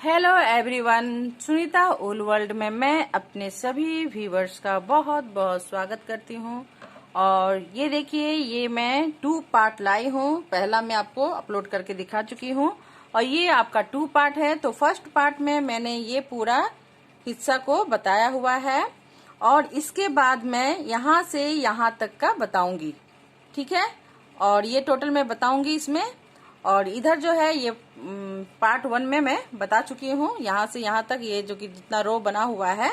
Hello everyone, Sunita ओल world में मैं अपने सभी व्यूवर्स का बहुत बहुत स्वागत करती हूँ। और ये देखिए, ये मैं 2 पार्ट लाई हूँ। पहला मैं आपको अपलोड करके दिखा चुकी हूँ और ये आपका 2 पार्ट है। तो फर्स्ट पार्ट में मैंने ये पूरा हिस्सा को बताया हुआ है और इसके बाद मैं यहाँ से यहाँ तक का बताऊंगी, ठीक है। और ये टोटल मैं बताऊंगी इसमें। और इधर जो है ये पार्ट 1 में मैं बता चुकी हूँ, यहाँ से यहाँ तक ये जो कि जितना रो बना हुआ है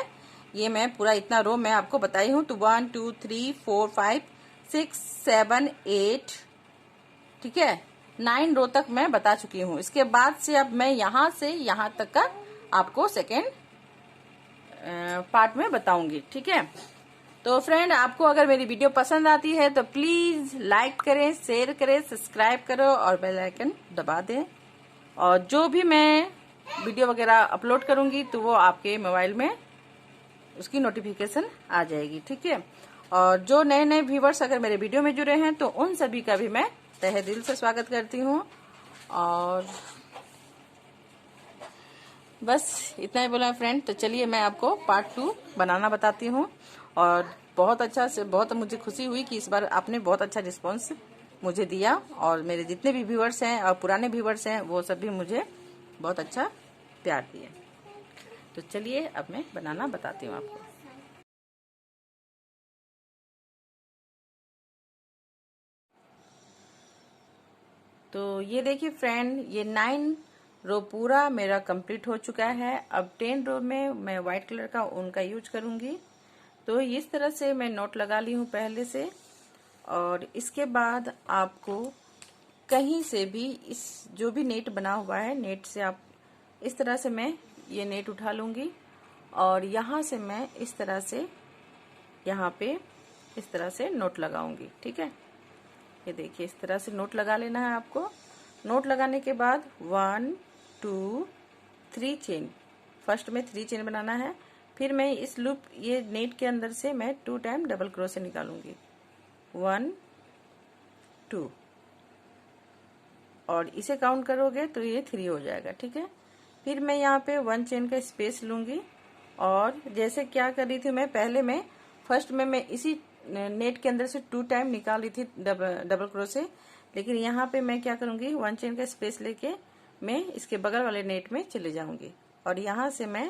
ये मैं पूरा इतना रो मैं आपको बताई हूँ। तो 1 2 3 4 5 6 7 8, ठीक है, 9 रो तक मैं बता चुकी हूँ। इसके बाद से अब मैं यहाँ से यहाँ तक का आपको सेकेंड पार्ट में बताऊंगी, ठीक है। तो फ्रेंड, आपको अगर मेरी वीडियो पसंद आती है तो प्लीज लाइक करें, शेयर करें, सब्सक्राइब करो और बेल आइकन दबा दें। और जो भी मैं वीडियो वगैरह अपलोड करूंगी तो वो आपके मोबाइल में उसकी नोटिफिकेशन आ जाएगी, ठीक है। और जो नए नए व्यूवर्स अगर मेरे वीडियो में जुड़े हैं तो उन सभी का भी मैं तहे दिल से स्वागत करती हूँ। और बस इतना ही बोला फ्रेंड। तो चलिए मैं आपको पार्ट 2 बनाना बताती हूँ। और बहुत अच्छा से बहुत मुझे खुशी हुई कि इस बार आपने बहुत अच्छा रिस्पांस मुझे दिया और मेरे जितने भी व्यूवर्स हैं और पुराने व्यूवर्स हैं वो सब भी मुझे बहुत अच्छा प्यार दिए। तो चलिए अब मैं बनाना बताती हूँ आपको। तो ये देखिए फ्रेंड, ये 9 रो पूरा मेरा कंप्लीट हो चुका है। अब 10 रो में मैं व्हाइट कलर का ऊन का यूज करूंगी। तो इस तरह से मैं नोट लगा ली हूँ पहले से। और इसके बाद आपको कहीं से भी इस जो भी नेट बना हुआ है नेट से आप इस तरह से मैं ये नेट उठा लूंगी और यहाँ से मैं इस तरह से यहाँ पे इस तरह से नोट लगाऊंगी, ठीक है। ये देखिए, इस तरह से नोट लगा लेना है आपको। नोट लगाने के बाद 1 2 3 चेन, फर्स्ट में 3 चेन बनाना है। फिर मैं इस लूप ये नेट के अंदर से मैं 2 टाइम डबल क्रोशे निकालूंगी, 1 2, और इसे काउंट करोगे तो ये 3 हो जाएगा, ठीक है। फिर मैं यहाँ पे 1 चेन का स्पेस लूंगी और जैसे क्या कर रही थी मैं पहले में फर्स्ट में मैं इसी नेट के अंदर से 2 टाइम निकाल रही थी डबल क्रोशे। लेकिन यहाँ पे मैं क्या करूंगी, 1 चेन का स्पेस लेके मैं इसके बगल वाले नेट में चले जाऊंगी और यहाँ से मैं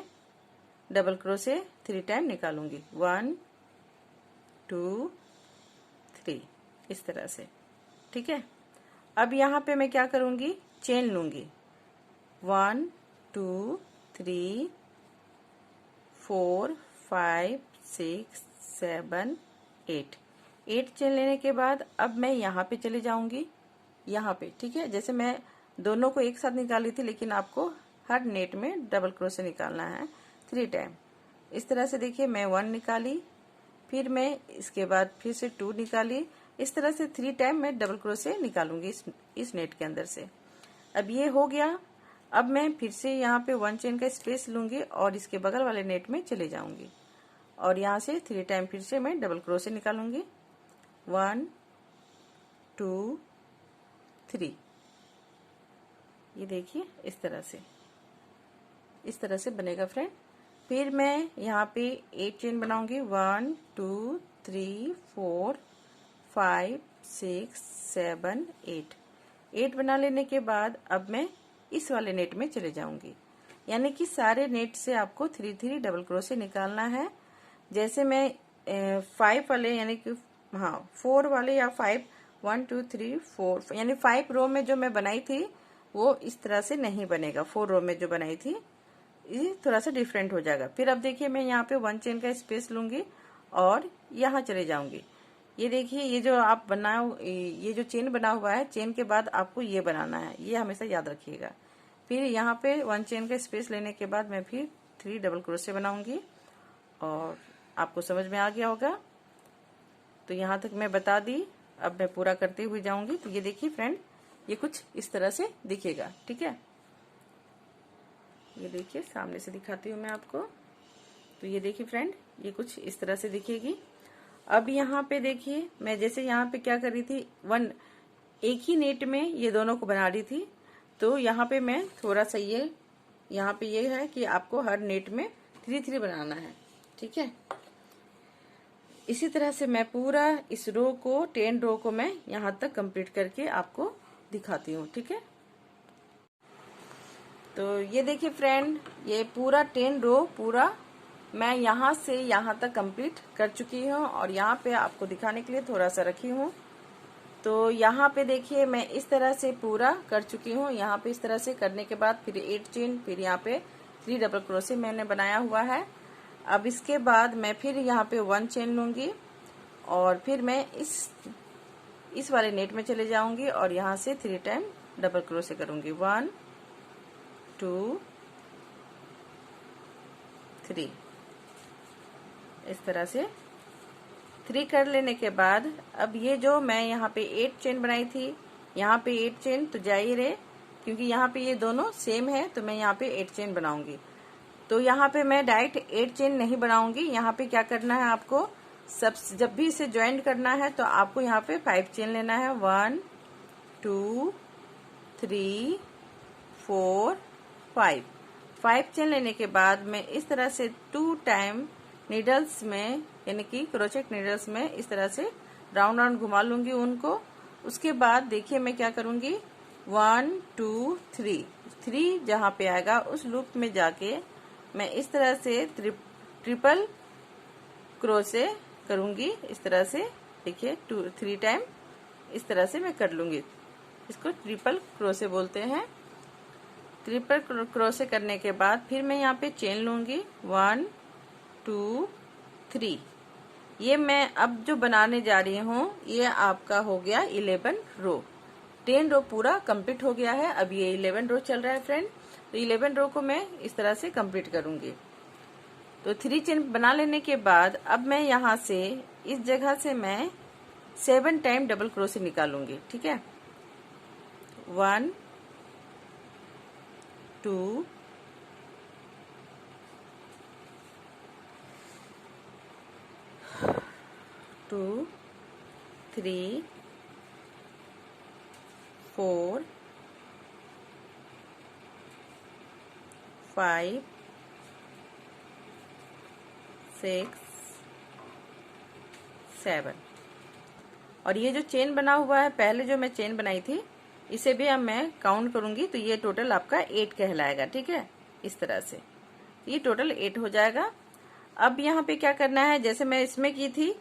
डबल क्रोशे 3 टाइम निकालूंगी, 1 2 3, इस तरह से, ठीक है। अब यहाँ पे मैं क्या करूंगी, चेन लूंगी, 1 2 3 4 5 6 7 8 चेन लेने के बाद अब मैं यहाँ पे चले जाऊंगी, यहाँ पे, ठीक है। जैसे मैं दोनों को एक साथ निकाली थी लेकिन आपको हर नेट में डबल क्रोशे निकालना है 3 टाइम। इस तरह से देखिए, मैं 1 निकाली, फिर मैं इसके बाद फिर से 2 निकाली, इस तरह से 3 टाइम मैं डबल क्रोशे निकालूंगी इस नेट के अंदर से। अब ये हो गया। अब मैं फिर से यहाँ पे 1 चेन का स्पेस लूंगी और इसके बगल वाले नेट में चले जाऊंगी और यहाँ से 3 टाइम फिर से मैं डबल क्रोशे निकालूंगी, 1 2 3। ये देखिए, इस तरह से बनेगा फ्रेंड। फिर मैं यहाँ पे 8 चेन बनाऊंगी, 1 2 3 4 5 6 7 8 बना लेने के बाद अब मैं इस वाले नेट में चले जाऊंगी। यानी कि सारे नेट से आपको 3 डबल क्रोशे निकालना है। जैसे मैं 5 वाले यानी कि 4 वाले या 5 1 2 3 4 यानी 5 रो में जो मैं बनाई थी वो इस तरह से नहीं बनेगा। 4 रो में जो बनाई थी ये थोड़ा सा डिफरेंट हो जाएगा। फिर अब देखिए, मैं यहाँ पे 1 चेन का स्पेस लूंगी और यहाँ चले जाऊंगी। ये देखिए, ये जो आप बनाओ, ये जो चेन बना हुआ है, चेन के बाद आपको ये बनाना है, ये हमेशा याद रखिएगा। फिर यहाँ पे 1 चेन का स्पेस लेने के बाद मैं फिर 3 डबल क्रोशे बनाऊंगी और आपको समझ में आ गया होगा। तो यहाँ तक मैं बता दी, अब मैं पूरा करते हुए जाऊंगी। तो ये देखिए फ्रेंड, ये कुछ इस तरह से दिखेगा, ठीक है। ये देखिए, सामने से दिखाती हूँ मैं आपको। तो ये देखिए फ्रेंड, ये कुछ इस तरह से दिखेगी। अब यहाँ पे देखिए, मैं जैसे यहाँ पे क्या कर रही थी, एक ही नेट में ये दोनों को बना रही थी। तो यहाँ पे मैं थोड़ा सा ये यहाँ पे ये है कि आपको हर नेट में 3-3 बनाना है, ठीक है। इसी तरह से मैं पूरा इस रो को 10 रो को मैं यहाँ तक कंप्लीट करके आपको दिखाती हूँ, ठीक है। तो ये देखिए फ्रेंड, ये पूरा 10 रो पूरा मैं यहाँ से यहाँ तक कंप्लीट कर चुकी हूँ और यहाँ पे आपको दिखाने के लिए थोड़ा सा रखी हूँ। तो यहाँ पे देखिए मैं इस तरह से पूरा कर चुकी हूँ। यहाँ पे इस तरह से करने के बाद फिर 8 चेन, फिर यहाँ पे 3 डबल क्रोशे मैंने बनाया हुआ है। अब इसके बाद मैं फिर यहाँ पे 1 चेन लूंगी और फिर मैं इस वाले नेट में चले जाऊंगी और यहाँ से 3 टाइम डबल क्रोशे करूंगी। 1 2 3 इस तरह से 3 कर लेने के बाद अब ये जो मैं यहाँ पे 8 चेन बनाई थी, यहाँ पे 8 चेन तो जाहिर है क्योंकि यहाँ पे ये दोनों सेम है तो मैं यहाँ पे 8 चेन बनाऊंगी। तो यहाँ पे मैं डायरेक्ट 8 चेन नहीं बनाऊंगी। यहाँ पे क्या करना है आपको, जब भी इसे ज्वाइंट करना है तो आपको यहाँ पे 5 चेन लेना है। 1 2 3 4 5 चेन लेने के बाद मैं इस तरह से 2 टाइम नीडल्स में यानी कि क्रोचेट नीडल्स में इस तरह से राउंड राउंड घुमा लूंगी उनको। उसके बाद देखिए मैं क्या करूंगी, 1 2 3 जहाँ पे आएगा उस लूप में जाके मैं इस तरह से ट्रिपल क्रोशे करूंगी। इस तरह से देखिए 3 टाइम इस तरह से मैं कर लूंगी। इसको ट्रिपल क्रोशे बोलते हैं। ट्रिपल क्रोशे करने के बाद फिर मैं यहाँ पे चेन लूंगी 1 2 3। ये मैं अब जो बनाने जा रही हूँ ये आपका हो गया 11 रो। 10 रो पूरा कंप्लीट हो गया है। अब ये 11 रो चल रहा है फ्रेंड। तो 11 रो को मैं इस तरह से कंप्लीट करूंगी। तो 3 चेन बना लेने के बाद अब मैं यहाँ से इस जगह से मैं 7 टाइम डबल क्रोशे निकालूंगी, ठीक है। 1 2 2 3 4 5 6 7। और ये जो चेन बना हुआ है, पहले जो मैं चेन बनाई थी इसे भी अब मैं काउंट करूंगी तो ये टोटल आपका 8 कहलाएगा, ठीक है। इस तरह से ये टोटल 8 हो जाएगा। अब यहाँ पे क्या करना है, जैसे मैं इसमें की थी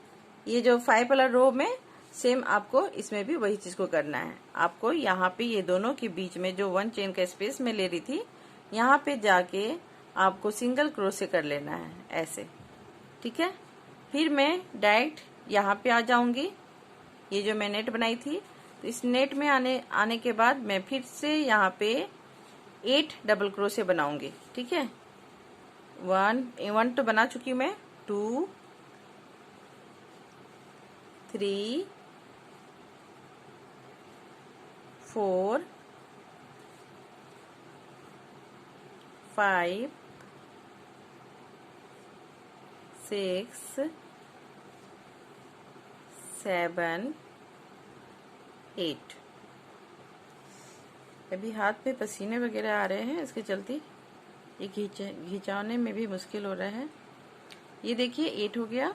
ये जो 5 वाला रो में, सेम आपको इसमें भी वही चीज को करना है। आपको यहाँ पे ये दोनों के बीच में जो 1 चेन का स्पेस में ले रही थी, यहाँ पे जाके आपको सिंगल क्रोशे कर लेना है ऐसे, ठीक है। फिर मैं डायरेक्ट यहाँ पे आ जाऊंगी। ये जो मैं नेट बनाई थी तो इस नेट में आने के बाद मैं फिर से यहाँ पे 8 डबल क्रोशे बनाऊंगी, ठीक है। 1 तो बना चुकी मैं, 2 3 4 5 6 7 8। अभी हाथ पे पसीने वगैरह आ रहे हैं, इसके चलते ये खिंचाने में भी मुश्किल हो रहा है। ये देखिए 8 हो गया।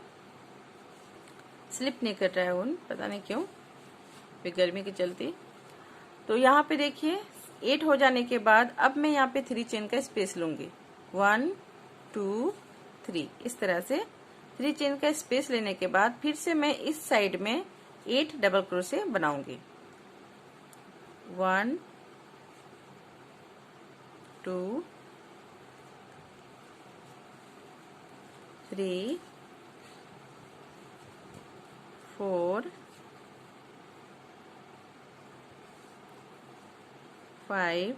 स्लिप नहीं कर रहा है ऊन, पता नहीं क्यों, फिर गर्मी के चलते। तो यहाँ पे देखिए 8 हो जाने के बाद अब मैं यहाँ पे 3 चेन का स्पेस लूंगी। 1 2 3 इस तरह से 3 चेन का स्पेस लेने के बाद फिर से मैं इस साइड में 8 डबल क्रोशे बनाऊंगी। 1 2 3 4 5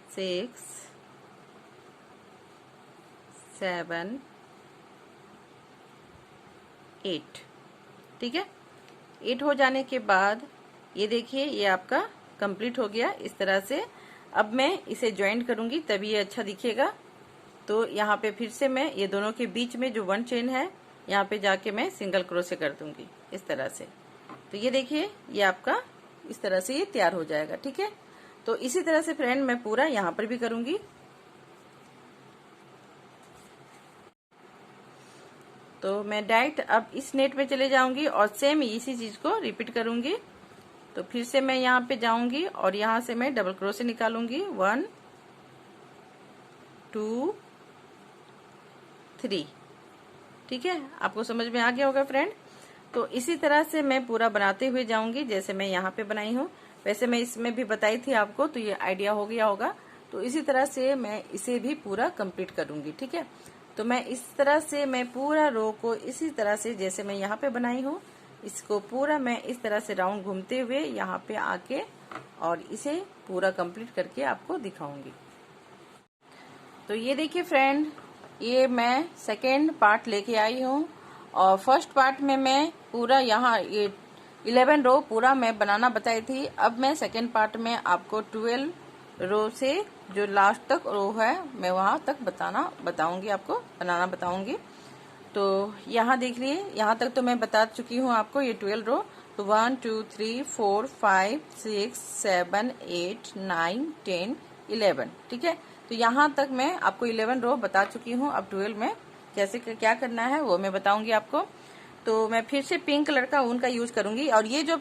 6 7 8, ठीक है। 8 हो जाने के बाद ये देखिए ये आपका कंप्लीट हो गया इस तरह से। अब मैं इसे ज्वाइंट करूंगी तभी ये अच्छा दिखेगा। तो यहाँ पे फिर से मैं ये दोनों के बीच में जो 1 चेन है यहाँ पे जाके मैं सिंगल क्रोशे कर दूंगी इस तरह से। तो ये देखिए ये आपका इस तरह से ये तैयार हो जाएगा। ठीक है, तो इसी तरह से फ्रेंड मैं पूरा यहाँ पर भी करूंगी। तो मैं डायरेक्ट अब इस नेट में चले जाऊंगी और सेम इसी चीज को रिपीट करूंगी। तो फिर से मैं यहाँ पे जाऊंगी और यहाँ से मैं डबल क्रोशे निकालूंगी 1 2 3। ठीक है, आपको समझ में आ गया होगा फ्रेंड। तो इसी तरह से मैं पूरा बनाते हुए जाऊंगी जैसे मैं यहाँ पे बनाई हूँ। वैसे मैं इसमें भी बताई थी आपको, तो ये आइडिया हो गया होगा। तो इसी तरह से मैं इसे भी पूरा कंप्लीट करूंगी। ठीक है, तो मैं इस तरह से मैं पूरा रो को इसी तरह से जैसे मैं यहाँ पे बनाई हूँ, इसको पूरा मैं इस तरह से राउंड घूमते हुए यहाँ पे आके और इसे पूरा कंप्लीट करके आपको दिखाऊंगी। तो ये देखिए फ्रेंड, ये मैं सेकेंड पार्ट लेके आई हूँ और फर्स्ट पार्ट में मैं पूरा यहाँ ये 11 रो पूरा मैं बनाना बताई थी। अब मैं सेकेंड पार्ट में आपको 12 रो से जो लास्ट तक रो है मैं वहां तक बताऊंगी आपको, बनाना बताऊंगी। तो यहाँ देख लिए, यहाँ तक तो मैं बता चुकी हूँ आपको ये 12 रो। तो 1 2 3 4 5 6 7 8 9 10 11। ठीक है, तो यहाँ तक मैं आपको 11 रो बता चुकी हूँ। अब 12 में कैसे क्या करना है वो मैं बताऊंगी आपको। तो मैं फिर से पिंक कलर का ऊन का यूज करूंगी। और ये जो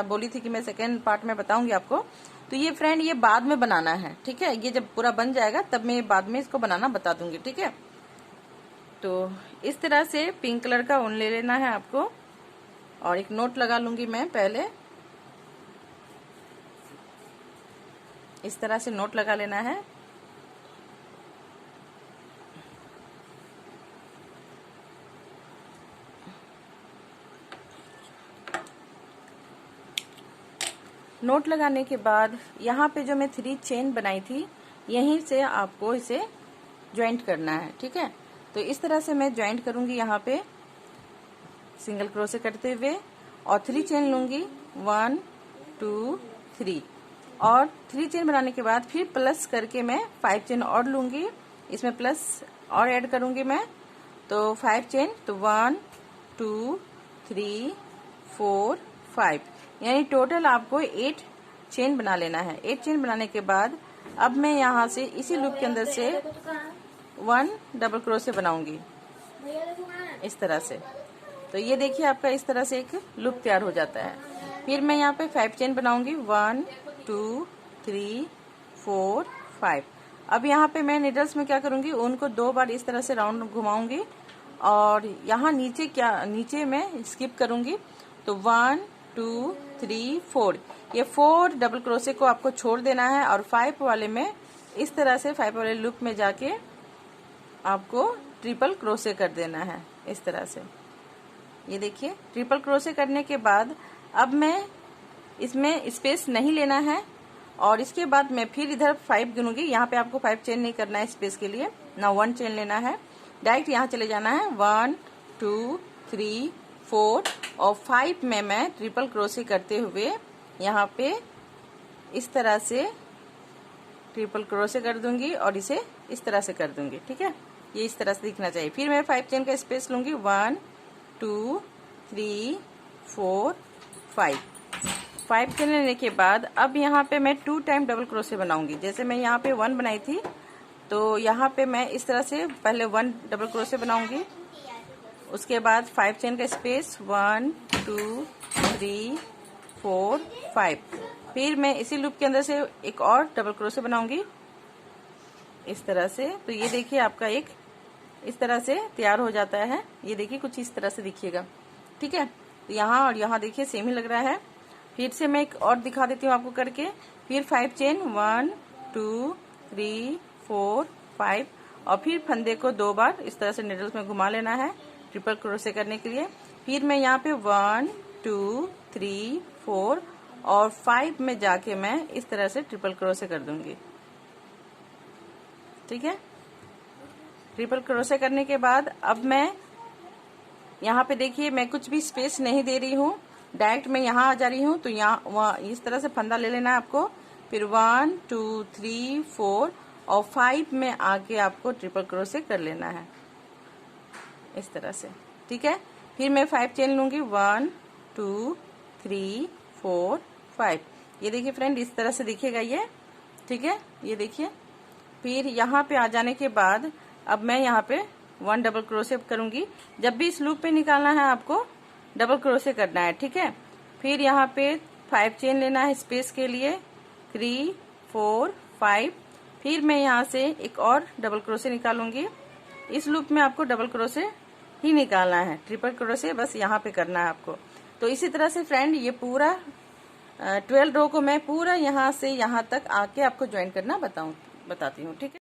बोली थी कि मैं सेकेंड पार्ट में बताऊंगी आपको, तो ये फ्रेंड ये बाद में बनाना है। ठीक है, ये जब पूरा बन जाएगा तब मैं बाद में इसको बनाना बता दूंगी। ठीक है, तो इस तरह से पिंक कलर का ऊन ले लेना है आपको और एक नोट लगा लूंगी मैं पहले। इस तरह से नोट लगा लेना है। नोट लगाने के बाद यहाँ पे जो मैं 3 चेन बनाई थी यहीं से आपको इसे ज्वाइंट करना है। ठीक है, तो इस तरह से मैं ज्वाइंट करूंगी यहाँ पे सिंगल क्रोशे करते हुए और 3 चेन लूंगी 1 2 3 और 3 चेन बनाने के बाद फिर प्लस करके मैं 5 चेन और लूंगी, इसमें प्लस और ऐड करूंगी मैं। तो 5 चेन, तो 1 2 3 4 5, यानी टोटल आपको 8 चेन बना लेना है। 8 चेन बनाने के बाद अब मैं यहाँ से इसी लूप के अंदर से 1 डबल क्रोशे बनाऊंगी इस तरह से। तो ये देखिए आपका इस तरह से एक लूप तैयार हो जाता है। फिर मैं यहाँ पे 5 चेन बनाऊंगी 1 2 3 4 5। अब यहाँ पे मैं नीडल्स में क्या करूंगी, उनको 2 बार इस तरह से राउंड घुमाऊंगी और यहाँ नीचे में स्किप करूंगी। तो 1 2 3 4, ये 4 डबल क्रोशे को आपको छोड़ देना है और 5 वाले में इस तरह से 5 वाले लूप में जाके आपको ट्रिपल क्रोशे कर देना है इस तरह से। ये देखिए, ट्रिपल क्रोशे करने के बाद अब मैं इसमें स्पेस नहीं लेना है और इसके बाद मैं फिर इधर 5 गिनूंगी। यहाँ पे आपको 5 चेन नहीं करना है स्पेस के लिए, ना 1 चेन लेना है, डायरेक्ट यहाँ चले जाना है 1 2 3 4 और 5 में मैं ट्रिपल क्रोशे करते हुए यहाँ पे इस तरह से ट्रिपल क्रोशे कर दूंगी और इसे इस तरह से कर दूंगी। ठीक है, ये इस तरह से दिखना चाहिए। फिर मैं 5 चेन का स्पेस लूंगी 1 2 3 4 5 चेन लेने के बाद अब यहाँ पे मैं 2 टाइम डबल क्रोशे बनाऊंगी। जैसे मैं यहाँ पे 1 बनाई थी तो यहाँ पे मैं इस तरह से पहले 1 डबल क्रोशे बनाऊंगी, उसके बाद 5 चेन का स्पेस 1 2 3 4 5। फिर मैं इसी लूप के अंदर से एक और डबल क्रोशे बनाऊंगी इस तरह से। तो ये देखिए आपका एक इस तरह से तैयार हो जाता है। ये देखिए कुछ इस तरह से दिखिएगा। ठीक है, तो यहाँ और यहाँ देखिए सेम ही लग रहा है। फिर से मैं एक और दिखा देती हूँ आपको करके। फिर 5 चेन 1 2 3 4 5 और फिर फंदे को 2 बार इस तरह से नीडल्स में घुमा लेना है ट्रिपल क्रोशे करने के लिए। फिर मैं यहाँ पे 1 2 3 4 और 5 में जाके मैं इस तरह से ट्रिपल क्रोशे कर दूंगी। ठीक है, ट्रिपल क्रोशे करने के बाद अब मैं यहाँ पे देखिए मैं कुछ भी स्पेस नहीं दे रही हूँ, डायरेक्ट मैं यहाँ आ जा रही हूँ। तो यहाँ इस तरह से फंदा ले लेना है आपको। फिर 1 2 3 4 और 5 में आके आपको ट्रिपल क्रोशे कर लेना है इस तरह से। ठीक है, फिर मैं 5 चेन लूंगी 1 2 3 4 5। ये देखिए फ्रेंड, इस तरह से दिखेगा ये, ठीक है। ये देखिए, फिर यहाँ पे आ जाने के बाद अब मैं यहाँ पे 1 डबल क्रोशे करूंगी। जब भी इस लूप पे निकालना है आपको डबल क्रोशे करना है, ठीक है। फिर यहाँ पे 5 चेन लेना है स्पेस के लिए, 3 4 5। फिर मैं यहाँ से एक और डबल क्रोशे निकालूंगी। इस लूप में आपको डबल क्रोशे ही निकालना है, ट्रिपल क्रोशे बस यहाँ पे करना है आपको। तो इसी तरह से फ्रेंड ये पूरा 12 रो को मैं पूरा यहाँ से यहाँ तक आके आपको ज्वाइन करना बताती हूँ, ठीक है।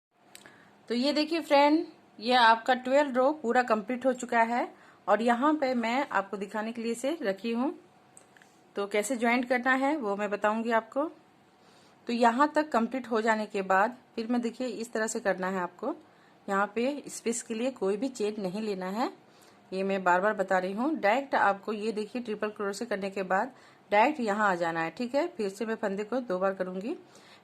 तो ये देखिए फ्रेंड, ये आपका 12 रो पूरा कंप्लीट हो चुका है और यहाँ पे मैं आपको दिखाने के लिए इसे रखी हूँ। तो कैसे ज्वाइंट करना है वो मैं बताऊंगी आपको। तो यहाँ तक कंप्लीट हो जाने के बाद फिर मैं देखिए इस तरह से करना है आपको। यहाँ पे स्पेस के लिए कोई भी चेन नहीं लेना है, ये मैं बार बार बता रही हूँ। डायरेक्ट आपको ये देखिए ट्रिपल क्रोशे करने के बाद डायरेक्ट यहाँ आ जाना है, ठीक है। फिर से मैं फंदे को 2 बार करूंगी,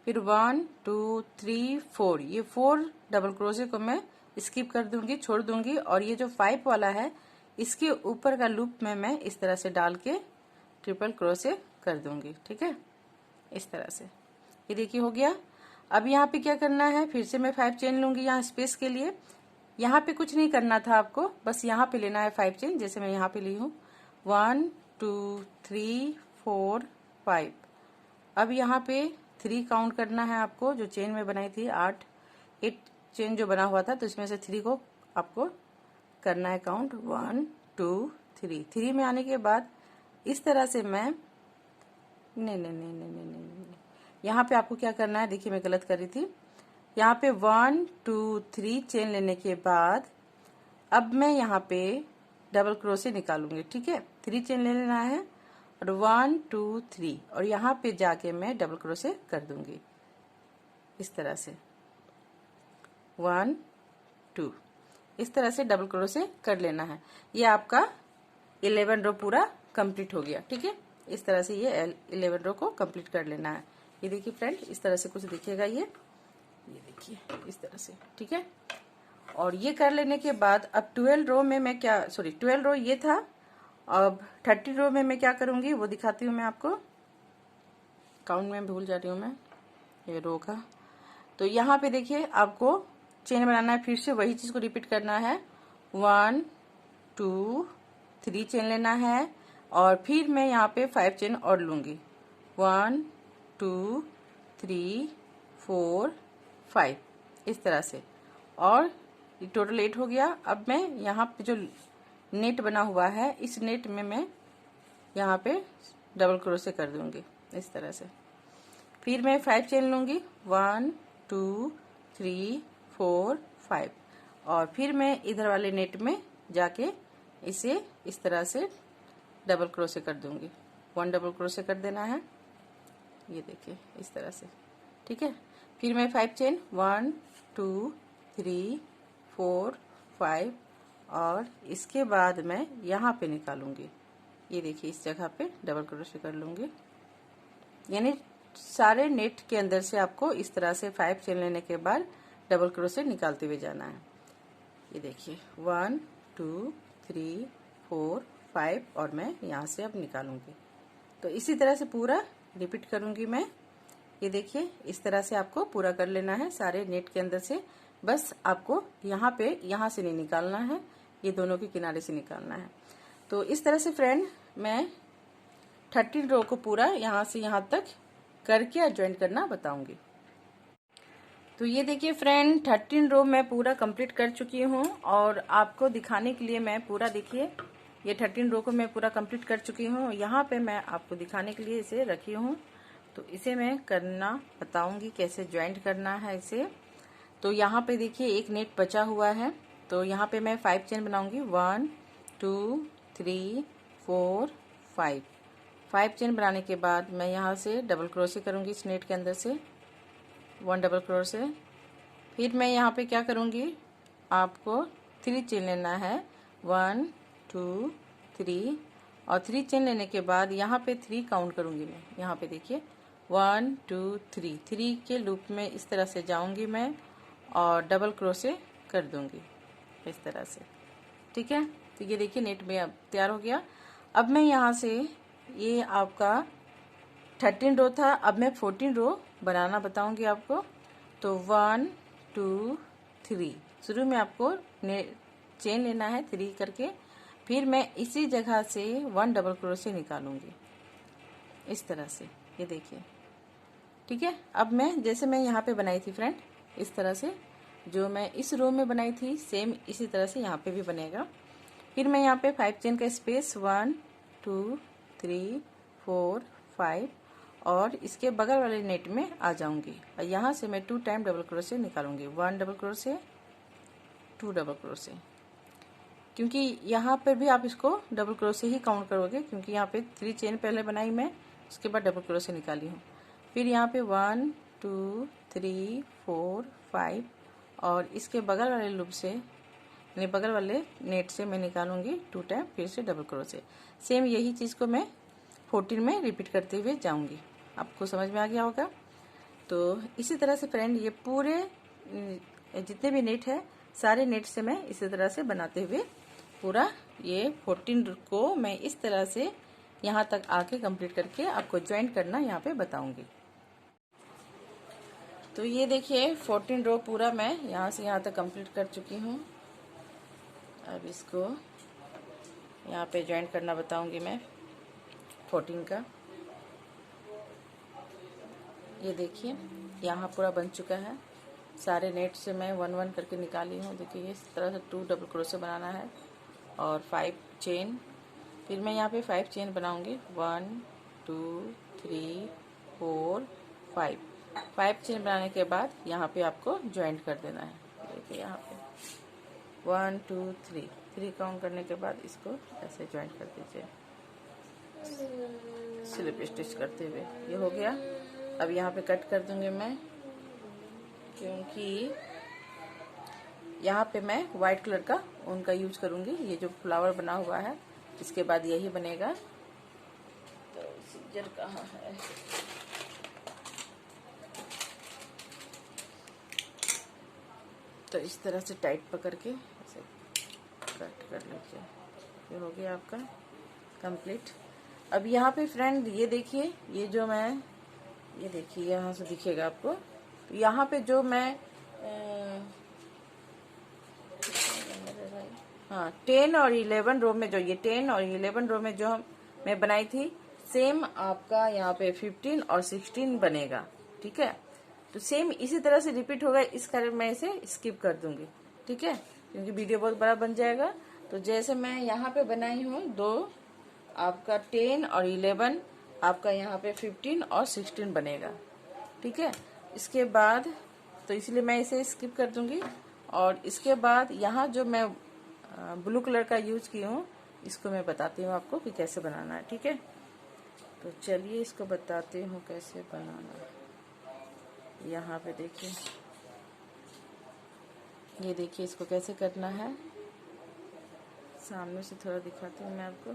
फिर 1 2 3 4, ये 4 डबल क्रोशे को मैं स्किप कर दूंगी, छोड़ दूंगी। और ये जो 5 वाला है इसके ऊपर का लूप में मैं इस तरह से डाल के ट्रिपल क्रोशे कर दूंगी, ठीक है। इस तरह से ये देखिए हो गया। अब यहाँ पे क्या करना है, फिर से मैं 5 चेन लूंगी यहाँ स्पेस के लिए। यहाँ पे कुछ नहीं करना था आपको, बस यहाँ पे लेना है 5 चेन, जैसे मैं यहाँ पे ली हूँ 1 2 3 4 5। अब यहाँ पे 3 काउंट करना है आपको, जो चेन में बनाई थी 8 चेन जो बना हुआ था, तो इसमें से 3 को आपको करना है काउंट, 1 2 3। 3 में आने के बाद इस तरह से मैं नहीं, यहाँ पे आपको क्या करना है, देखिए मैं गलत कर रही थी। यहाँ पे 1 2 3 चेन लेने के बाद अब मैं यहाँ पे डबल क्रोशे निकालूंगी, ठीक है। 3 चेन ले लेना है और 1 2 3 और यहाँ पे जाके मैं डबल क्रोशे कर दूंगी इस तरह से 1 2। इस तरह से डबल क्रोशे कर लेना है। ये आपका 11 रो पूरा कंप्लीट हो गया, ठीक है। इस तरह से ये 11 रो को कंप्लीट कर लेना है। ये देखिए फ्रेंड, इस तरह से कुछ दिखेगा ये देखिए इस तरह से, ठीक है। और ये कर लेने के बाद अब 12 रो में मैं क्या, सॉरी 12 रो ये था, अब 30 रो में मैं क्या करूंगी वो दिखाती हूँ मैं आपको। काउंट में भूल जा रही हूँ मैं ये रो का। तो यहाँ पे देखिए आपको चेन बनाना है, फिर से वही चीज को रिपीट करना है। 1 2 3 चेन लेना है और फिर मैं यहाँ पे 5 चेन और लूंगी, 1 2 3 4 5 इस तरह से। और टोटल 8 हो गया। अब मैं यहाँ पे जो नेट बना हुआ है इस नेट में मैं यहाँ पे डबल क्रोशे कर दूंगी इस तरह से। फिर मैं 5 चेन लूंगी, 1 2 3 4 5 और फिर मैं इधर वाले नेट में जाके इसे इस तरह से डबल क्रोशे कर दूंगी। 1 डबल क्रोशे कर देना है, ये देखिए इस तरह से, ठीक है। फिर मैं 5 चेन 1 2 3 4 5 और इसके बाद मैं यहाँ पे निकालूंगी, ये देखिए इस जगह पे डबल क्रोशे कर लूंगी। यानी सारे नेट के अंदर से आपको इस तरह से 5 चेन लेने के बाद डबल क्रोशे निकालते हुए जाना है। ये देखिए 1 2 3 4 5 और मैं यहाँ से अब निकालूंगी। तो इसी तरह से पूरा रिपीट करूंगी मैं। ये देखिए इस तरह से आपको पूरा कर लेना है सारे नेट के अंदर से। बस आपको यहाँ पे यहाँ से नहीं निकालना है, ये दोनों के किनारे से निकालना है। तो इस तरह से फ्रेंड मैं 13 रो को पूरा यहाँ से यहाँ तक करके ज्वाइन करना बताऊंगी। तो ये देखिए फ्रेंड 13 रो मैं पूरा कंप्लीट कर चुकी हूँ और आपको दिखाने के लिए मैं पूरा देखिए ये 13 रो को मैं पूरा कंप्लीट कर चुकी हूँ। यहाँ पे मैं आपको दिखाने के लिए इसे रखी हूँ, तो इसे मैं करना बताऊंगी कैसे ज्वाइंट करना है इसे। तो यहाँ पे देखिए एक नेट बचा हुआ है, तो यहाँ पे मैं 5 चेन बनाऊंगी, 1 2 3 4 5। 5 चेन बनाने के बाद मैं यहाँ से डबल क्रोशे करूंगी इस नेट के अंदर से, 1 डबल क्रोशे। फिर मैं यहाँ पे क्या करूंगी, आपको 3 चेन लेना है, 1 2 3 और 3 चेन लेने के बाद यहाँ पे 3 काउंट करूंगी मैं। यहाँ पे देखिए 1 2 3 3 के लूप में इस तरह से जाऊंगी मैं और डबल क्रोशे कर दूंगी इस तरह से, ठीक है। तो ये देखिए नेट में अब तैयार हो गया। अब मैं यहाँ से ये आपका 13 रो था, अब मैं 14 रो बनाना बताऊंगी आपको। तो 1 2 3 शुरू में आपको चेन लेना है 3 करके, फिर मैं इसी जगह से 1 डबल क्रोशे निकालूंगी इस तरह से, ये देखिए। ठीक है, अब मैं जैसे मैं यहाँ पे बनाई थी फ्रेंड, इस तरह से जो मैं इस रो में बनाई थी सेम इसी तरह से यहाँ पे भी बनेगा। फिर मैं यहाँ पे 5 चेन का स्पेस 1 2 3 4 5 और इसके बगल वाले नेट में आ जाऊंगी और यहाँ से मैं 2 टाइम डबल क्रोशे निकालूंगी। 1 डबल क्रोशे 2 डबल क्रोशे, क्योंकि यहाँ पर भी आप इसको डबल क्रोशे ही काउंट करोगे, क्योंकि यहाँ पे 3 चेन पहले बनाई मैं, उसके बाद डबल क्रोशे निकाली हूँ। फिर यहाँ पे 1 2 3 4 5 और इसके बगल वाले लूप से यानी बगल वाले नेट से मैं निकालूंगी 2 टाइम, फिर से डबल क्रोशे। सेम यही चीज़ को मैं 14 में रिपीट करते हुए जाऊंगी। आपको समझ में आ गया होगा। तो इसी तरह से फ्रेंड ये पूरे जितने भी नेट है सारे नेट से मैं इसी तरह से बनाते हुए पूरा ये 14 को मैं इस तरह से यहाँ तक आके कंप्लीट करके आपको ज्वाइन करना यहाँ पे बताऊंगी। तो ये देखिए 14 रो पूरा मैं यहाँ से यहाँ तक कंप्लीट कर चुकी हूँ। अब इसको यहाँ पे ज्वाइन करना बताऊंगी मैं 14 का। ये देखिए यहाँ पूरा बन चुका है, सारे नेट से मैं 1 1 करके निकाली हूँ। देखिए इस तरह से 2 डबल क्रोशे बनाना है और 5 चेन। फिर मैं यहाँ पे 5 चेन बनाऊंगी 1 2 3 4 5 चेन बनाने के बाद यहाँ पे आपको ज्वाइंट कर देना है। देखिए यहाँ पे 1 2 3 काउंट करने के बाद इसको ऐसे ज्वाइंट कर दीजिए स्लिप स्टिच करते हुए। ये हो गया। अब यहाँ पे कट कर दूंगी मैं, क्योंकि यहाँ पे मैं व्हाइट कलर का ऊन का यूज करूंगी। ये जो फ्लावर बना हुआ है इसके बाद यही बनेगा। तो सीजर कहाँ है? तो इस तरह से टाइट पकड़ के ऐसे कट कर लीजिए। ये हो गया आपका कंप्लीट। अब यहाँ पे फ्रेंड ये देखिए, ये जो मैं ये देखिए यहाँ से दिखेगा आपको। तो यहाँ पे जो मैं हाँ 10 और 11 रो में जो ये 10 और 11 रो में जो मैं बनाई थी सेम आपका यहाँ पे 15 और 16 बनेगा। ठीक है, तो सेम इसी तरह से रिपीट होगा। इस कारण मैं इसे स्किप कर दूंगी। ठीक है, क्योंकि वीडियो बहुत बड़ा बन जाएगा। तो जैसे मैं यहाँ पे बनाई हूँ 2 आपका 10 और 11 आपका यहाँ पे 15 और 16 बनेगा। ठीक है, इसके बाद तो इसलिए मैं इसे स्किप कर दूंगी। और इसके बाद यहाँ जो मैं ब्लू कलर का यूज की हूँ इसको मैं बताती हूँ आपको कि कैसे बनाना है। ठीक है, तो चलिए इसको बताती हूँ कैसे बनाना है। यहाँ पे देखिए, ये देखिए इसको कैसे करना है। सामने से थोड़ा दिखाती हूँ मैं आपको।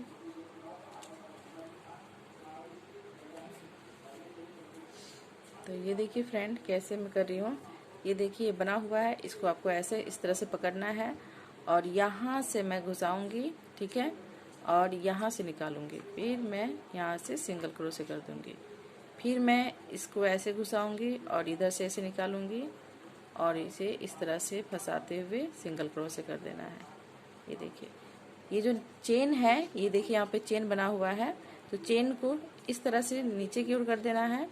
तो ये देखिए फ्रेंड कैसे मैं कर रही हूँ। ये देखिए बना हुआ है, इसको आपको ऐसे इस तरह से पकड़ना है और यहाँ से मैं घुसाऊंगी। ठीक है, और यहाँ से निकालूंगी। फिर मैं यहाँ से सिंगल क्रोशे कर दूंगी। फिर मैं इसको ऐसे घुसाऊंगी और इधर से ऐसे निकालूंगी और इसे इस तरह से फंसाते हुए सिंगल क्रोशे कर देना है। ये देखिए ये जो चेन है, ये देखिए यहाँ पे चेन बना हुआ है। तो चेन को इस तरह से नीचे की ओर कर देना है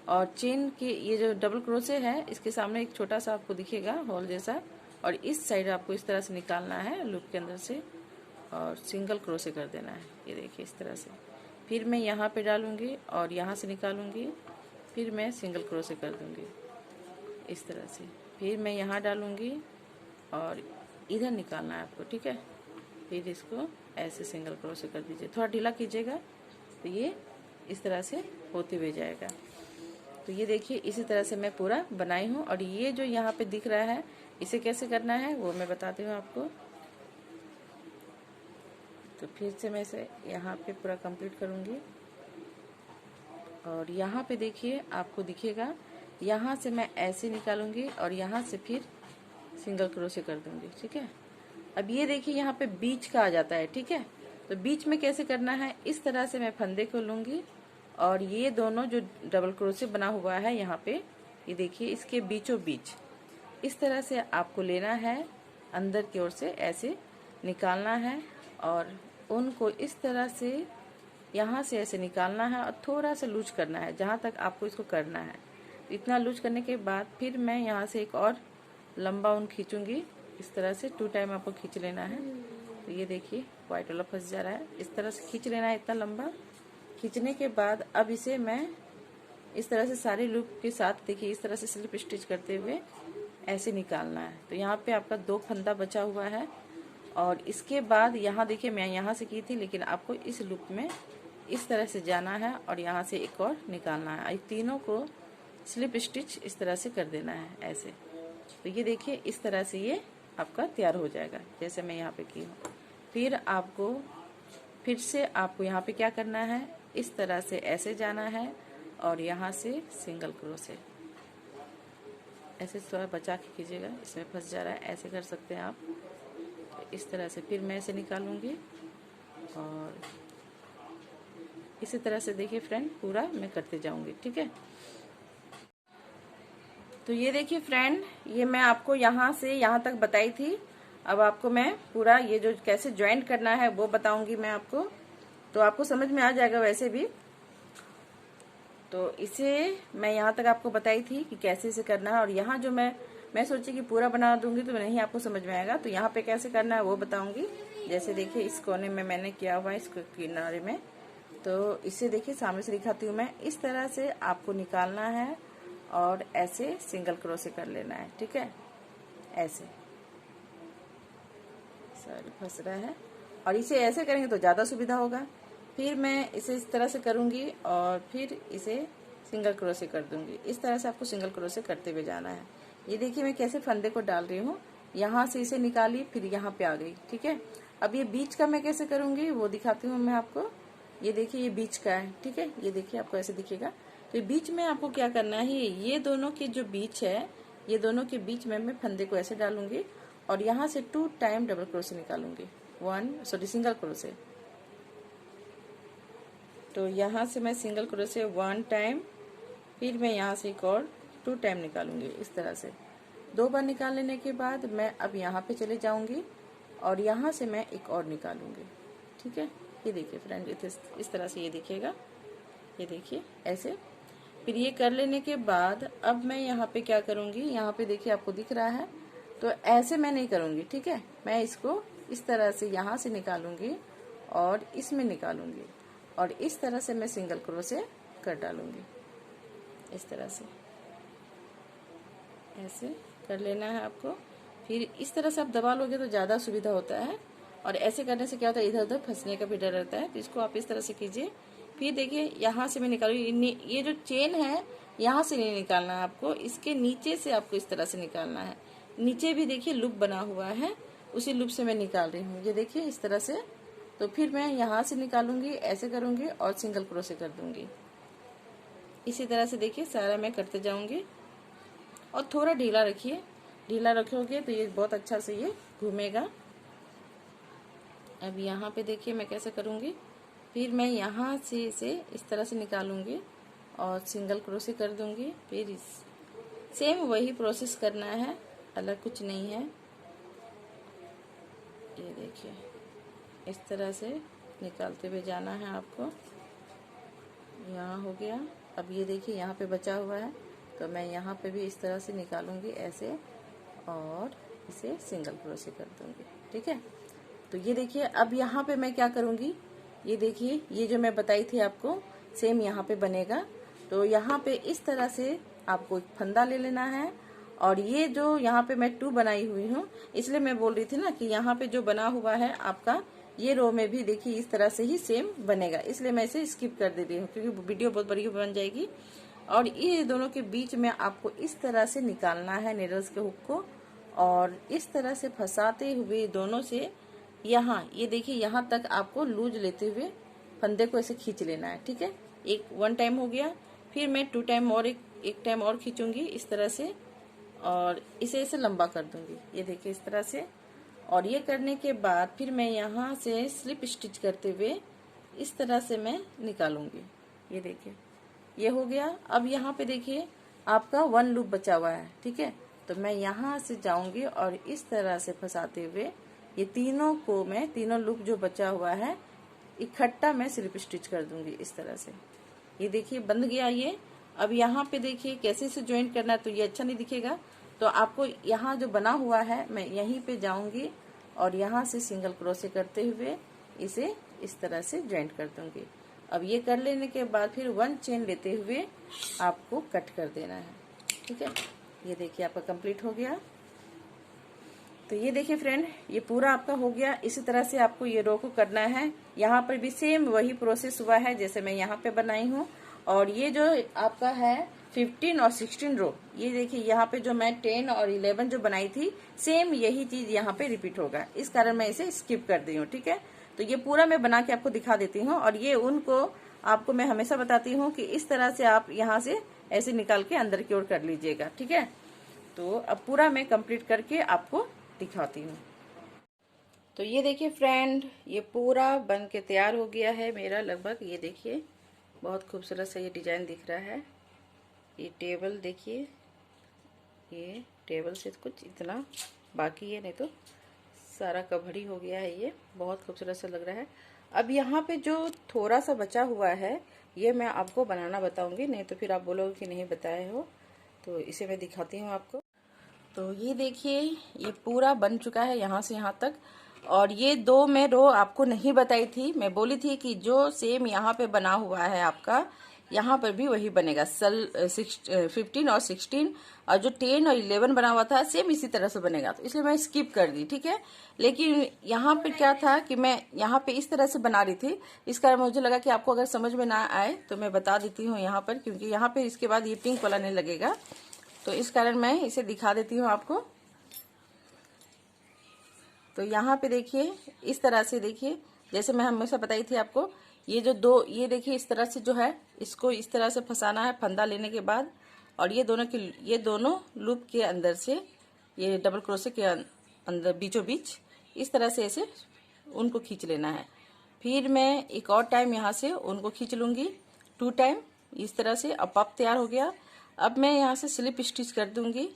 और चेन की ये जो डबल क्रोशे है इसके सामने एक छोटा सा आपको दिखेगा होल जैसा, और इस साइड आपको इस तरह से निकालना है लूप के अंदर से और सिंगल क्रोशे कर देना है। ये देखिए इस तरह से। फिर मैं यहाँ पे डालूंगी और यहाँ से निकालूंगी। फिर मैं सिंगल क्रोशे कर दूंगी इस तरह से। फिर मैं यहाँ डालूंगी और इधर निकालना है आपको। ठीक है, फिर इसको ऐसे सिंगल क्रोशे कर दीजिए। थोड़ा ढीला कीजिएगा तो ये इस तरह से होते हुए जाएगा। तो ये देखिए इसी तरह से मैं पूरा बनाई हूँ। और ये जो यहाँ पे दिख रहा है इसे कैसे करना है वो मैं बताती हूँ आपको। तो फिर से मैं इसे यहाँ पे पूरा कंप्लीट करूँगी और यहाँ पे देखिए आपको दिखेगा, यहाँ से मैं ऐसे निकालूंगी और यहाँ से फिर सिंगल क्रोशे कर दूंगी। ठीक है, अब ये देखिए यहाँ पे बीच का आ जाता है। ठीक है, तो बीच में कैसे करना है, इस तरह से मैं फंदे को लूंगी और ये दोनों जो डबल क्रोशे बना हुआ है यहाँ पे, ये देखिए इसके बीचों बीच इस तरह से आपको लेना है, अंदर की ओर से ऐसे निकालना है और उनको इस तरह से यहाँ से ऐसे निकालना है और थोड़ा सा लूज करना है जहाँ तक आपको इसको करना है। इतना लूज करने के बाद फिर मैं यहाँ से एक और लंबा ऊन खींचूंगी। इस तरह से 2 टाइम आपको खींच लेना है। तो ये देखिए व्हाइट वाला फंस जा रहा है, इस तरह से खींच लेना है। इतना लंबा खींचने के बाद अब इसे मैं इस तरह से सारे लूप के साथ देखिए इस तरह से स्लिप स्टिच करते हुए ऐसे निकालना है। तो यहाँ पे आपका 2 फंदा बचा हुआ है और इसके बाद यहाँ देखिए मैं यहाँ से की थी, लेकिन आपको इस लूप में इस तरह से जाना है और यहाँ से एक और निकालना है। तीनों को स्लिप स्टिच इस तरह से कर देना है ऐसे। तो ये देखिए इस तरह से ये आपका तैयार हो जाएगा जैसे मैं यहाँ पे की हूँ। फिर से आपको यहाँ पे क्या करना है, इस तरह से ऐसे जाना है और यहाँ से सिंगल क्रोशे ऐसे थोड़ा बचा के कीजिएगा, इसमें फंस जा रहा है, ऐसे कर सकते हैं आप। तो इस तरह से फिर मैं इसे निकालूंगी और इसी तरह से देखिए फ्रेंड पूरा मैं करते जाऊंगी, ठीक है। तो ये देखिए फ्रेंड, ये मैं आपको यहाँ से यहाँ तक बताई थी। अब आपको मैं पूरा ये जो कैसे ज्वाइंट करना है वो बताऊंगी मैं आपको, तो आपको समझ में आ जाएगा वैसे भी। तो इसे मैं यहाँ तक आपको बताई थी कि कैसे इसे करना है। और यहाँ जो मैं सोची कि पूरा बना दूंगी तो नहीं आपको समझ में आएगा, तो यहाँ पे कैसे करना है वो बताऊंगी। जैसे देखिए इस कोने में मैंने किया हुआ है, इस किनारे में, तो इसे देखिए सामने से दिखाती हूँ मैं। इस तरह से आपको निकालना है और ऐसे सिंगल क्रोशे कर लेना है, ठीक है। ऐसे सॉरी फंस रहा है, और इसे ऐसे करेंगे तो ज्यादा सुविधा होगा। फिर मैं इसे इस तरह से करूंगी और फिर इसे सिंगल क्रोशे कर दूंगी। इस तरह से आपको सिंगल क्रोशे करते हुए जाना है। ये देखिए मैं कैसे फंदे को डाल रही हूँ, यहाँ से इसे निकाली फिर यहाँ पे आ गई, ठीक है। अब ये बीच का मैं कैसे करूंगी वो दिखाती हूँ मैं आपको। ये देखिए ये बीच का है, ठीक है। ये देखिए आपको ऐसे दिखेगा। तो बीच में आपको क्या करना है, ये दोनों के जो बीच है, ये दोनों के बीच में मैं फंदे को ऐसे डालूंगी और यहाँ से 2 टाइम डबल क्रोशे निकालूंगी, सिंगल क्रोशे। तो यहाँ से मैं सिंगल क्रोशे 1 टाइम, फिर मैं यहाँ से एक और 2 टाइम निकालूंगी। इस तरह से 2 बार निकाल लेने के बाद मैं अब यहाँ पे चले जाऊंगी और यहाँ से मैं एक और निकालूंगी, ठीक है। ये देखिए फ्रेंड, इस तरह से ये दिखेगा, ये देखिए ऐसे। फिर ये कर लेने के बाद अब मैं यहाँ पे क्या करूंगी, यहाँ पे देखिए आपको दिख रहा है, तो ऐसे मैं नहीं करूंगी, ठीक है। मैं इसको इस तरह से यहाँ से निकालूंगी और इसमें निकालूंगी और इस तरह से मैं सिंगल क्रोशे कर डालूंगी। इस तरह से ऐसे कर लेना है आपको। फिर इस तरह से आप दबा लोगे तो ज्यादा सुविधा होता है, और ऐसे करने से क्या होता है, इधर उधर फंसने का भी डर रहता है। तो इसको आप इस तरह से कीजिए। फिर देखिए यहाँ से मैं निकालू, ये जो चेन है यहाँ से नहीं निकालना है आपको, इसके नीचे से आपको इस तरह से निकालना है। नीचे भी देखिए लूप बना हुआ है, उसी लूप से मैं निकाल रही हूँ, ये देखिए इस तरह से। तो फिर मैं यहाँ से निकालूंगी, ऐसे करूंगी और सिंगल क्रोशे कर दूंगी। इसी तरह से देखिए सारा मैं करते जाऊंगी। और थोड़ा ढीला रखिए, ढीला रखोगे तो ये बहुत अच्छा से ये घूमेगा। अब यहाँ पे देखिए मैं कैसे करूंगी। फिर मैं यहाँ से इसे इस तरह से निकालूंगी और सिंगल क्रोशे कर दूंगी। फिर सेम वही प्रोसेस करना है, अलग कुछ नहीं है। ये देखिए इस तरह से निकालते हुए जाना है आपको। यहाँ हो गया। अब ये देखिए यहाँ पे बचा हुआ है, तो मैं यहाँ पे भी इस तरह से निकालूंगी ऐसे और इसे सिंगल क्रोशे कर दूंगी, ठीक है। तो ये देखिए अब यहाँ पे मैं क्या करूंगी, ये देखिए ये जो मैं बताई थी आपको सेम यहाँ पे बनेगा। तो यहाँ पे इस तरह से आपको एक फंदा ले लेना है, और ये जो यहाँ पे मैं 2 बनाई हुई हूँ, इसलिए मैं बोल रही थी ना कि यहाँ पे जो बना हुआ है आपका, ये रो में भी देखिए इस तरह से ही सेम बनेगा। इसलिए मैं इसे स्किप कर दे रही हूँ क्योंकि वीडियो बहुत बड़ी बन जाएगी। और ये दोनों के बीच में आपको इस तरह से निकालना है नीडल्स के हुक को, और इस तरह से फंसाते हुए दोनों से यहाँ ये देखिए यहाँ तक आपको लूज लेते हुए फंदे को ऐसे खींच लेना है, ठीक है। 1 टाइम हो गया। फिर मैं 2 टाइम और एक टाइम और खींचूंगी इस तरह से, और इसे ऐसे लंबा कर दूंगी, ये देखिए इस तरह से। और ये करने के बाद फिर मैं यहाँ से स्लिप स्टिच करते हुए इस तरह से मैं निकालूंगी, ये देखिए ये हो गया। अब यहाँ पे देखिए आपका 1 लूप बचा हुआ है, ठीक है। तो मैं यहाँ से जाऊंगी और इस तरह से फंसाते हुए ये तीनों को मैं तीनों लूप जो बचा हुआ है इकट्ठा मैं स्लिप स्टिच कर दूंगी इस तरह से। ये देखिए बंध गया ये। अब यहाँ पे देखिए कैसे से ज्वाइन करना है, तो ये अच्छा नहीं दिखेगा, तो आपको यहाँ जो बना हुआ है मैं यहीं पे जाऊंगी और यहाँ से सिंगल क्रोशे करते हुए इसे इस तरह से ज्वाइंट कर दूंगी। अब ये कर लेने के बाद फिर 1 चेन लेते हुए आपको कट कर देना है, ठीक है। ये देखिए आपका कंप्लीट हो गया। तो ये देखिए फ्रेंड ये पूरा आपका हो गया। इसी तरह से आपको ये रो को करना है। यहाँ पर भी सेम वही प्रोसेस हुआ है जैसे मैं यहाँ पे बनाई हूँ। और ये जो आपका है 15 और 16 रो, ये देखिए यहाँ पे जो मैं 10 और 11 जो बनाई थी सेम यही चीज यहाँ पे रिपीट होगा, इस कारण मैं इसे स्किप कर दी हूँ, ठीक है। तो ये पूरा मैं बना के आपको दिखा देती हूँ। और ये उनको आपको मैं हमेशा बताती हूँ कि इस तरह से आप यहाँ से ऐसे निकाल के अंदर की ओर कर लीजिएगा, ठीक है। तो अब पूरा मैं कंप्लीट करके आपको दिखाती हूँ। तो ये देखिए फ्रेंड ये पूरा बन के तैयार हो गया है मेरा लगभग। ये देखिए बहुत खूबसूरत सा ये डिजाइन दिख रहा है। ये टेबल देखिए, ये टेबल से कुछ इतना बाकी है, नहीं तो सारा कवर ही हो गया है। ये बहुत खूबसूरत सा लग रहा है। अब यहाँ पे जो थोड़ा सा बचा हुआ है ये मैं आपको बनाना बताऊंगी, नहीं तो फिर आप बोलोगे कि नहीं बताए हो। तो इसे मैं दिखाती हूँ आपको। तो ये देखिए ये पूरा बन चुका है यहाँ से यहाँ तक। और ये 2 मैं रो आपको नहीं बताई थी, मैं बोली थी कि जो सेम यहाँ पे बना हुआ है आपका यहाँ पर भी वही बनेगा। 15 और 16 और जो 10 और 11 बना हुआ था सेम इसी तरह से बनेगा, तो इसलिए मैं स्किप कर दी, ठीक है। लेकिन यहाँ पे क्या था कि मैं यहाँ पे इस तरह से बना रही थी, इस कारण मुझे लगा कि आपको अगर समझ में ना आए तो मैं बता देती हूँ यहाँ पर, क्योंकि यहाँ पे इसके बाद ये पिंक वाला नहीं लगेगा, तो इस कारण मैं इसे दिखा देती हूँ आपको। तो यहाँ पे देखिए इस तरह से देखिए जैसे मैं हमेशा बताई थी आपको, ये जो 2 ये देखिए इस तरह से जो है इसको इस तरह से फंसाना है फंदा लेने के बाद, और ये दोनों लूप के अंदर से ये डबल क्रोशे के अंदर बीचों बीच इस तरह से ऐसे उनको खींच लेना है। फिर मैं एक और टाइम यहाँ से उनको खींच लूंगी 2 टाइम इस तरह से। अब पप तैयार हो गया। अब मैं यहाँ से स्लिप स्टिच कर दूंगी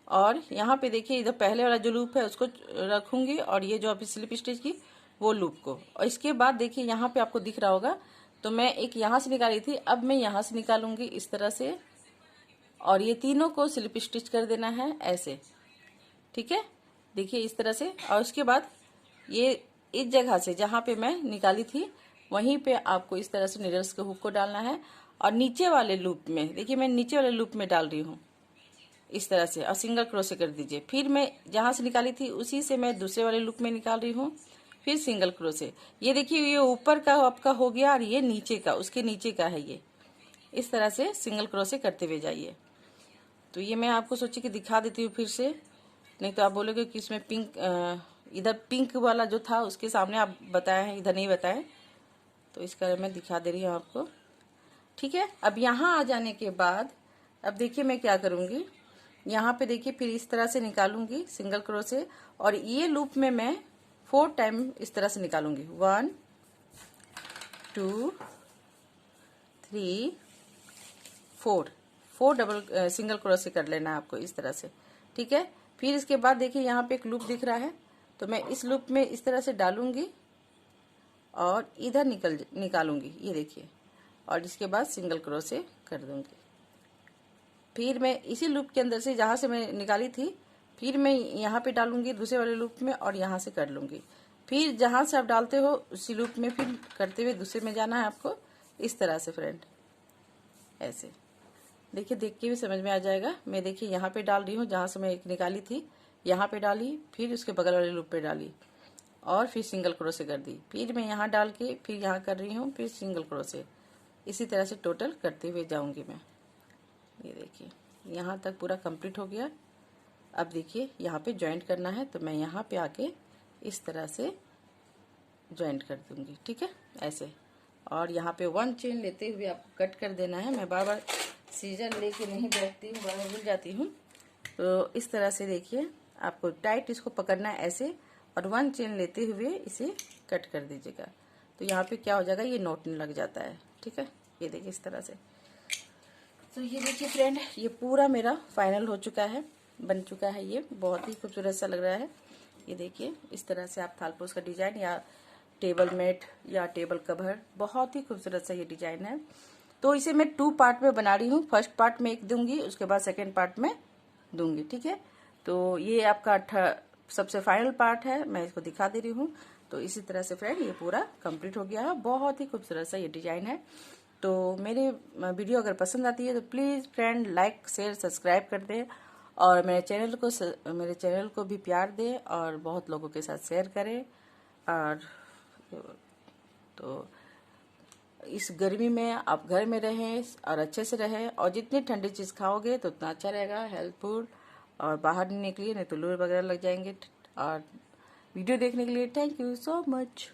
और यहाँ पे देखिए इधर पहले वाला जो लूप है उसको रखूंगी और ये जो अभी स्लिप स्टिच की वो लूप को। और इसके बाद देखिए यहाँ पे आपको दिख रहा होगा, तो मैं एक यहाँ से निकाली थी, अब मैं यहाँ से निकालूंगी इस तरह से, और ये तीनों को स्लिप स्टिच कर देना है ऐसे, ठीक है। देखिए इस तरह से। और उसके बाद ये इस जगह से जहाँ पे मैं निकाली थी वहीं पे आपको इस तरह से नीडल्स के हुक को डालना है, और नीचे वाले लूप में देखिए मैं नीचे वाले लूप में डाल रही हूँ इस तरह से, और सिंगल क्रोशे कर दीजिए। फिर मैं जहां से निकाली थी उसी से मैं दूसरे वाले लूप में निकाल रही हूँ, फिर सिंगल क्रोशे। ये देखिए ये ऊपर का आपका हो गया और ये नीचे का उसके नीचे का है। ये इस तरह से सिंगल क्रोशे करते हुए जाइए। तो ये मैं आपको सोची कि दिखा देती हूँ फिर से, नहीं तो आप बोलोगे कि इसमें पिंक इधर पिंक वाला जो था उसके सामने आप बताए हैं, इधर नहीं बताए, तो इस कारण मैं दिखा दे रही हूँ आपको, ठीक है। अब यहाँ आ जाने के बाद अब देखिए मैं क्या करूँगी, यहाँ पे देखिए फिर इस तरह से निकालूंगी सिंगल क्रोशे, और ये लूप में मैं 4 टाइम इस तरह से निकालूंगी। 1 2 3 4 डबल सिंगल क्रोशे कर लेना है आपको इस तरह से, ठीक है। फिर इसके बाद देखिए यहाँ पे एक लूप दिख रहा है, तो मैं इस लूप में इस तरह से डालूंगी और इधर निकालूंगी, ये देखिए, और इसके बाद सिंगल क्रोशे कर दूंगी। फिर मैं इसी लूप के अंदर से जहां से मैं निकाली थी फिर मैं यहाँ पे डालूंगी दूसरे वाले लूप में और यहाँ से कर लूंगी। फिर जहां से आप डालते हो उसी लूप में फिर करते हुए दूसरे में जाना है आपको इस तरह से फ्रेंड, ऐसे देखिए, देख के भी समझ में आ जाएगा। मैं देखिए यहाँ पे डाल रही हूँ जहां से मैं एक निकाली थी, यहाँ पे डाली, फिर उसके बगल वाले लूप पे डाली और फिर सिंगल क्रोशे कर दी, फिर मैं यहाँ डाल के फिर यहाँ कर रही हूँ, फिर सिंगल क्रोशे, इसी तरह से टोटल करते हुए जाऊंगी मैं। ये देखिए यहाँ तक पूरा कंप्लीट हो गया। अब देखिए यहाँ पे ज्वाइंट करना है, तो मैं यहाँ पे आके इस तरह से ज्वाइंट कर दूंगी, ठीक है, ऐसे। और यहाँ पे 1 चेन लेते हुए आपको कट कर देना है। मैं बार बार सीजर लेके नहीं बैठती हूँ, बार बार भूल जाती हूँ। तो इस तरह से देखिए आपको टाइट इसको पकड़ना है ऐसे, और 1 चेन लेते हुए इसे कट कर दीजिएगा। तो यहाँ पे क्या हो जाएगा, ये नॉट नहीं लग जाता है, ठीक है। ये देखिए इस तरह से। तो ये देखिए फ्रेंड, ये पूरा मेरा फाइनल हो चुका है, बन चुका है। ये बहुत ही खूबसूरत सा लग रहा है। ये देखिए इस तरह से आप थालपोस का डिजाइन या टेबल मैट या टेबल कवर, बहुत ही खूबसूरत सा ये डिजाइन है। तो इसे मैं 2 पार्ट में बना रही हूँ। फर्स्ट पार्ट में एक दूंगी, उसके बाद सेकेंड पार्ट में दूंगी, ठीक है। तो ये आपका सबसे फाइनल पार्ट है, मैं इसको दिखा दे रही हूँ। तो इसी तरह से फ्रेंड ये पूरा कंप्लीट हो गया है। बहुत ही खूबसूरत सा ये डिजाइन है। तो मेरी वीडियो अगर पसंद आती है तो please friend like share subscribe कर दें, और मेरे चैनल को भी प्यार दें और बहुत लोगों के साथ शेयर करें। और तो इस गर्मी में आप घर में रहें और अच्छे से रहें, और जितनी ठंडी चीज़ खाओगे तो उतना अच्छा रहेगा, हेल्थफुल। और बाहर नहीं निकलिए, नहीं तो लू वगैरह लग जाएंगे। और वीडियो देखने के लिए थैंक यू सो मच।